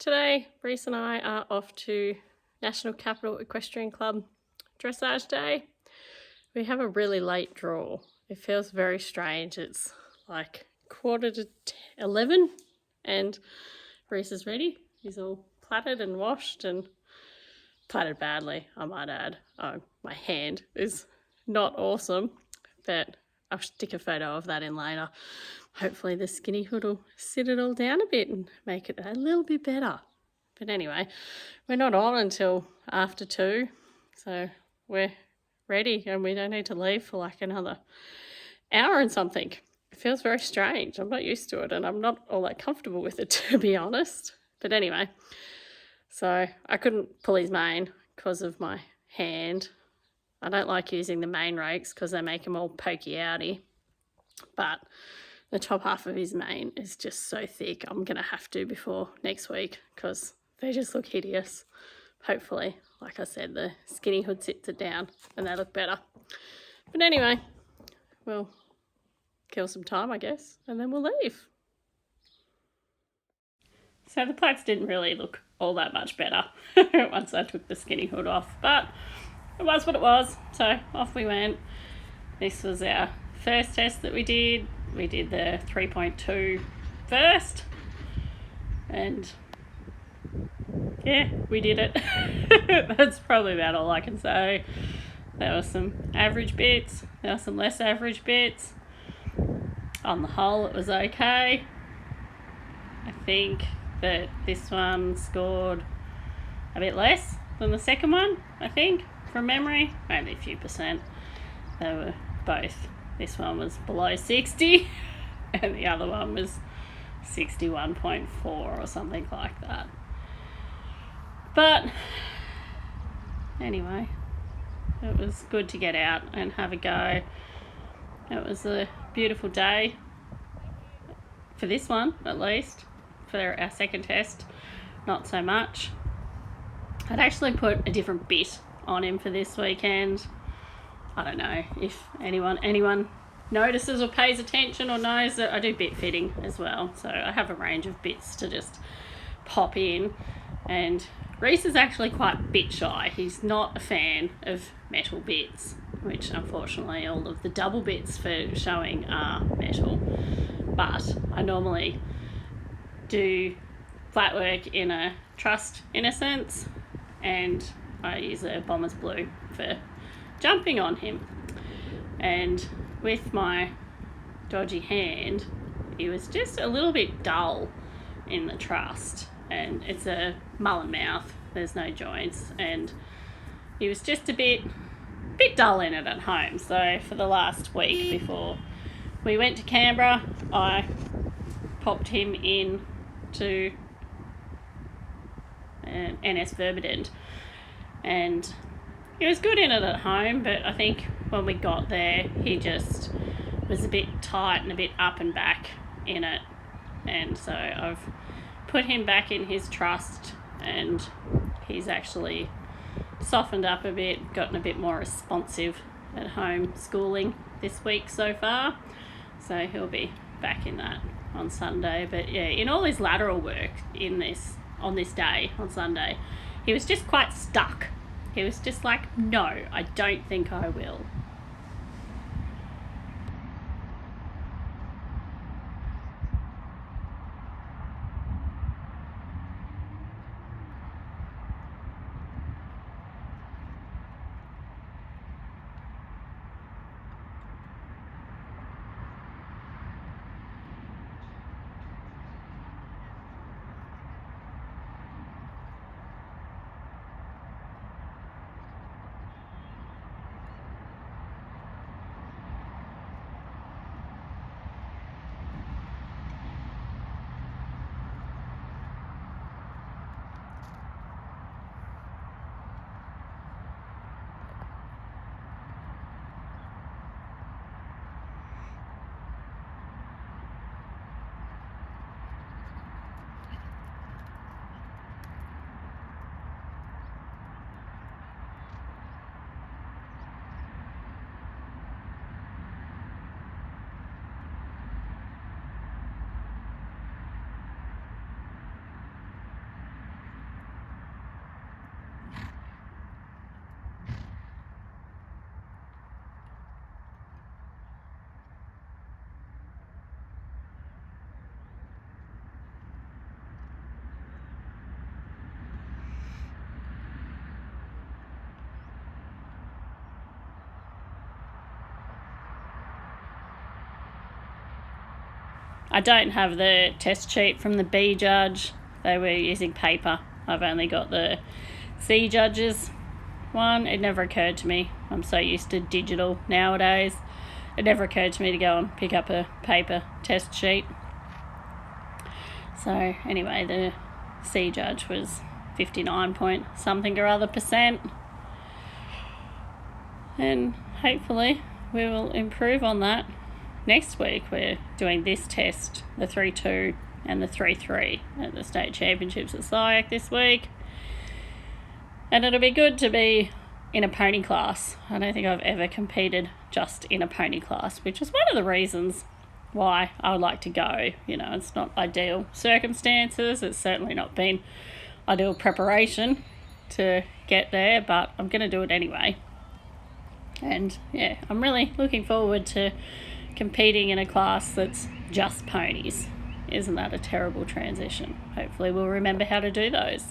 Today, Rhys and I are off to National Capital Equestrian Club Dressage Day. We have a really late draw. It feels very strange. It's like 11:15 and Rhys is ready. He's all plaited and washed and plaited badly, I might add. Oh, my hand is not awesome, but I'll stick a photo of that in later. Hopefully the skinny hood will sit it all down a bit and make it a little bit better. But anyway, we're not on until after 2, so we're ready and we don't need to leave for like another hour and something. It feels very strange. I'm not used to it and I'm not all that comfortable with it, to be honest. But anyway, so I couldn't pull his mane because of my hand. I don't like using the mane rakes because they make him all pokey outy. But the top half of his mane is just so thick. I'm going to have to before next week because they just look hideous. Hopefully, like I said, the skinny hood sits it down and they look better. But anyway, we'll kill some time, I guess, and then we'll leave. So the plaits didn't really look all that much better once I took the skinny hood off, but it was what it was, so off we went. This was our first test that we did. We did the 3.2 first, and yeah, we did it. That's probably about all I can say. There were some average bits, there were some less average bits. On the whole, it was okay. I think that this one scored a bit less than the second one, I think, from memory. Only a few percent. They were both. This one was below 60 and the other one was 61.4 or something like that. But anyway, it was good to get out and have a go. It was a beautiful day for this one, at least. For our second test, not so much. I'd actually put a different bit on him for this weekend. I don't know if anyone notices or pays attention or knows that I do bit fitting as well. So I have a range of bits to just pop in. And Rhys is actually quite bit shy. He's not a fan of metal bits, which unfortunately all of the double bits for showing are metal. But I normally do flat work in a Trust Innocence, and I use a Bomber's Blue for jumping on him. And with my dodgy hand, he was just a little bit dull in the trust, and it's a mullen mouth, there's no joints, and he was just a bit dull in it at home. So for the last week before we went to Canberra, I popped him in to NS Verbident, and he was good in it at home, but I think when we got there he just was a bit tight and a bit up and back in it, and so I've put him back in his trust and he's actually softened up a bit, gotten a bit more responsive at home schooling this week so far, so he'll be back in that on Sunday. But yeah, in all his lateral work on this day on Sunday, he was just quite stuck. He was just like, no, I don't think I will. I don't have the test sheet from the B judge. They were using paper. I've only got the C judges one. It never occurred to me. I'm so used to digital nowadays. It never occurred to me to go and pick up a paper test sheet. So anyway, the C judge was 59 point something or other %. And hopefully we will improve on that. Next week we're doing this test, the 3-2 and the 3-3 at the state championships at SIAC this week. And it'll be good to be in a pony class. I don't think I've ever competed just in a pony class, which is one of the reasons why I would like to go. You know, it's not ideal circumstances. It's certainly not been ideal preparation to get there, but I'm going to do it anyway. And yeah, I'm really looking forward to competing in a class that's just ponies. Isn't that a terrible transition? Hopefully we'll remember how to do those.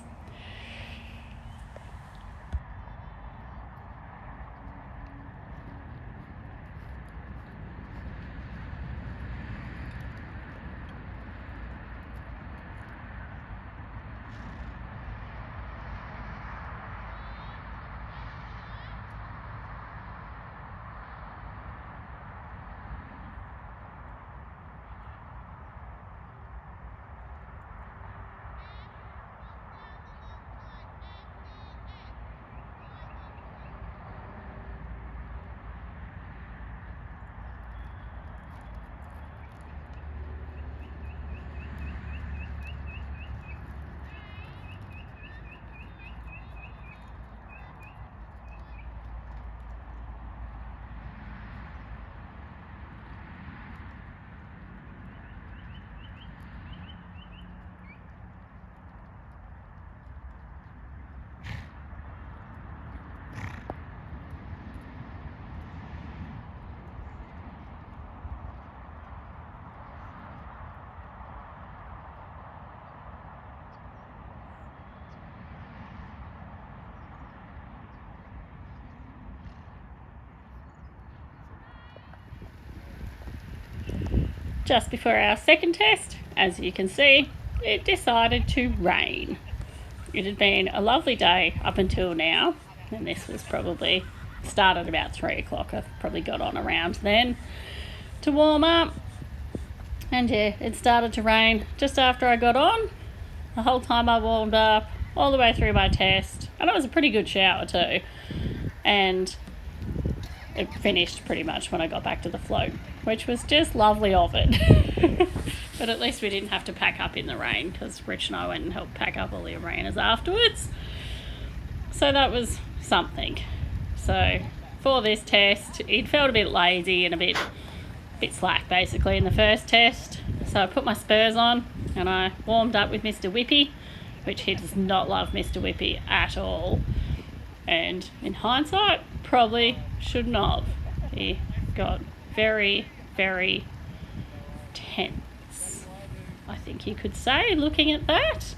Just before our second test, as you can see, it decided to rain. It had been a lovely day up until now, and this was probably started about 3 o'clock. I probably got on around then to warm up, and yeah, it started to rain just after I got on. The whole time I warmed up, all the way through my test, and it was a pretty good shower too, and it finished pretty much when I got back to the float, which was just lovely of it. But at least we didn't have to pack up in the rain, because Rich and I went and helped pack up all the arenas afterwards. So that was something. So for this test, it felt a bit lazy and a bit slack basically in the first test. So I put my spurs on and I warmed up with Mr. Whippy, which he does not love Mr. Whippy at all. And in hindsight, probably should not have. He got very, very tense, I think you could say, looking at that.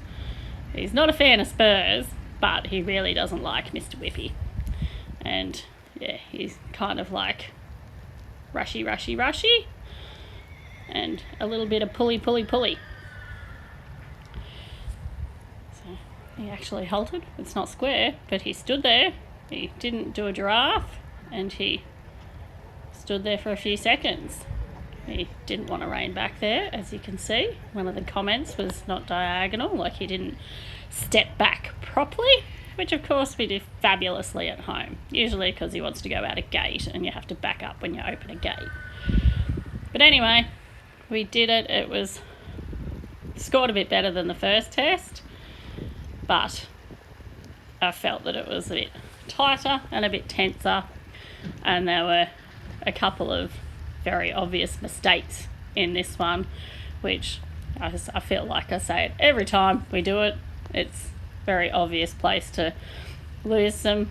He's not a fan of spurs, but he really doesn't like Mr. Whippy. And yeah, he's kind of like rushy, and a little bit of pulley. So he actually halted. It's not square, but he stood there. He didn't do a giraffe, and he stood there for a few seconds. He didn't want to rein back there, as you can see. One of the comments was not diagonal, like he didn't step back properly, which of course we do fabulously at home, usually because he wants to go out a gate and you have to back up when you open a gate. But anyway, we did it. It was scored a bit better than the first test, but I felt that it was a bit tighter and a bit tenser, and there were a couple of very obvious mistakes in this one, which I feel like I say it every time we do it. It's a very obvious place to lose some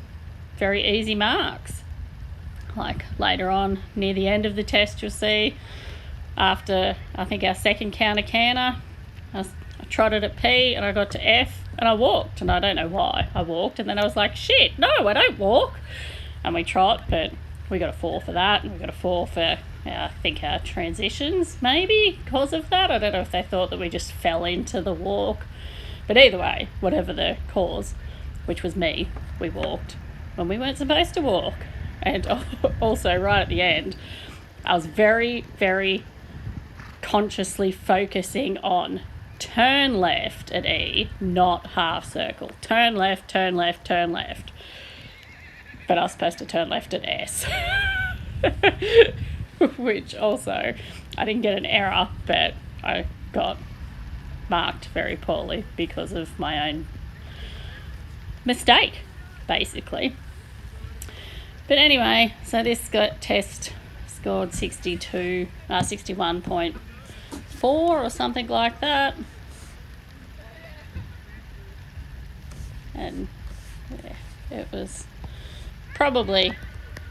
very easy marks. Like later on near the end of the test, you'll see after I think our second counter canter, I trotted at P and I got to F and I walked, and I don't know why I walked, and then I was like, shit, no, I don't walk, and we trot, but we got a 4 for that, and we got a 4 for I think our transitions, maybe because of that. I don't know if they thought that we just fell into the walk. But either way, whatever the cause, which was me, we walked when we weren't supposed to walk. And also right at the end, I was very, very consciously focusing on turn left at E, not half circle. Turn left, turn left, turn left. But I was supposed to turn left at S. Which also, I didn't get an error, but I got marked very poorly because of my own mistake, basically. But anyway, so this test scored 61.4 or something like that. And yeah, it was probably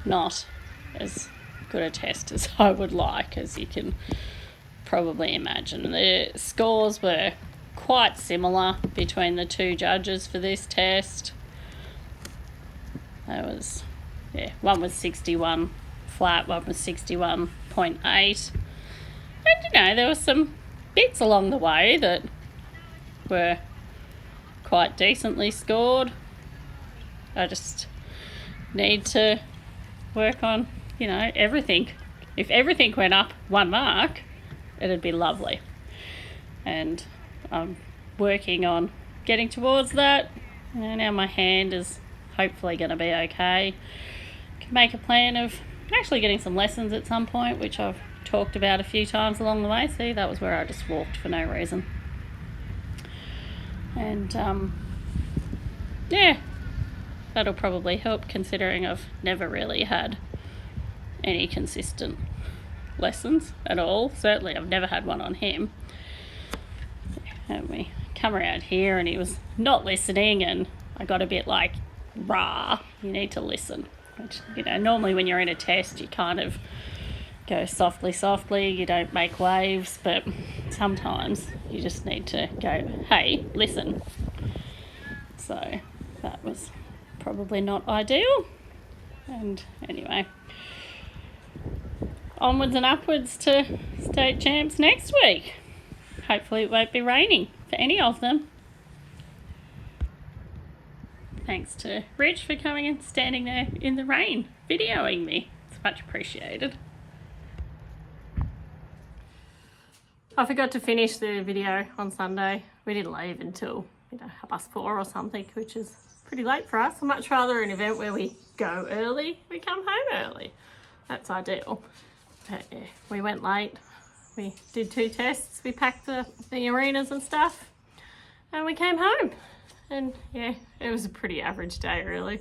not as good a test as I would like, as you can probably imagine. The scores were quite similar between the two judges for this test. There was, one was 61 flat, one was 61.8. And there were some bits along the way that were quite decently scored. I just need to work on, everything. If everything went up 1 mark, it'd be lovely. And I'm working on getting towards that. And now my hand is hopefully going to be okay. Can make a plan of actually getting some lessons at some point, which I've talked about a few times along the way. See, that was where I just walked for no reason. And that'll probably help, considering I've never really had any consistent lessons at all. Certainly I've never had one on him. And we come around here and he was not listening, and I got a bit like, rah, you need to listen. Which, normally when you're in a test you kind of go softly, you don't make waves, but sometimes you just need to go, hey, listen. So that was probably not ideal. And anyway, onwards and upwards to state champs next week. Hopefully it won't be raining for any of them. Thanks to Rhys for coming and standing there in the rain, videoing me. It's much appreciated. I forgot to finish the video on Sunday. We didn't leave until 4:30 or something, which is pretty late for us. I'd much rather an event where we go early, we come home early. That's ideal. But yeah, we went late. We did 2 tests. We packed the arenas and stuff, and we came home. And yeah, it was a pretty average day, really.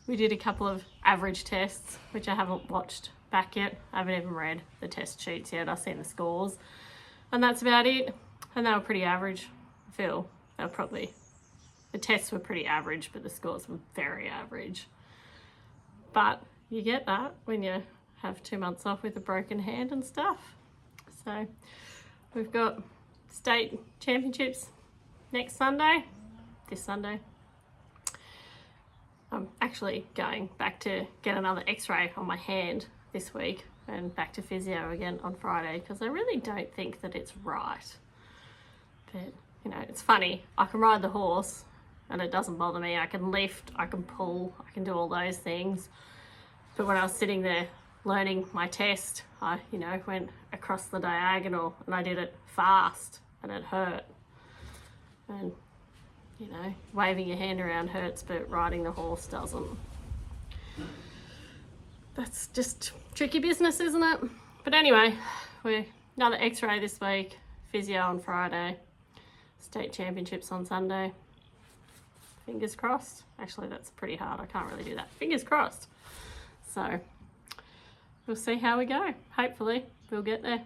We did a couple of average tests, which I haven't watched back yet. I haven't even read the test sheets yet. I've seen the scores, and that's about it. And they were pretty average. I feel they were probably, the tests were pretty average, but the scores were very average. But you get that when you have 2 months off with a broken hand and stuff. So we've got state championships next Sunday. This Sunday. I'm actually going back to get another x-ray on my hand this week and back to physio again on Friday, because I really don't think that it's right. But it's funny, I can ride the horse and it doesn't bother me. I can lift, I can pull, I can do all those things. But when I was sitting there learning my test, I went across the diagonal and I did it fast and it hurt. And waving your hand around hurts, but riding the horse doesn't. That's just tricky business, isn't it? But anyway, we're another x-ray this week, physio on Friday, state championships on Sunday. Fingers crossed. Actually, that's pretty hard. I can't really do that. Fingers crossed. So we'll see how we go. Hopefully we'll get there.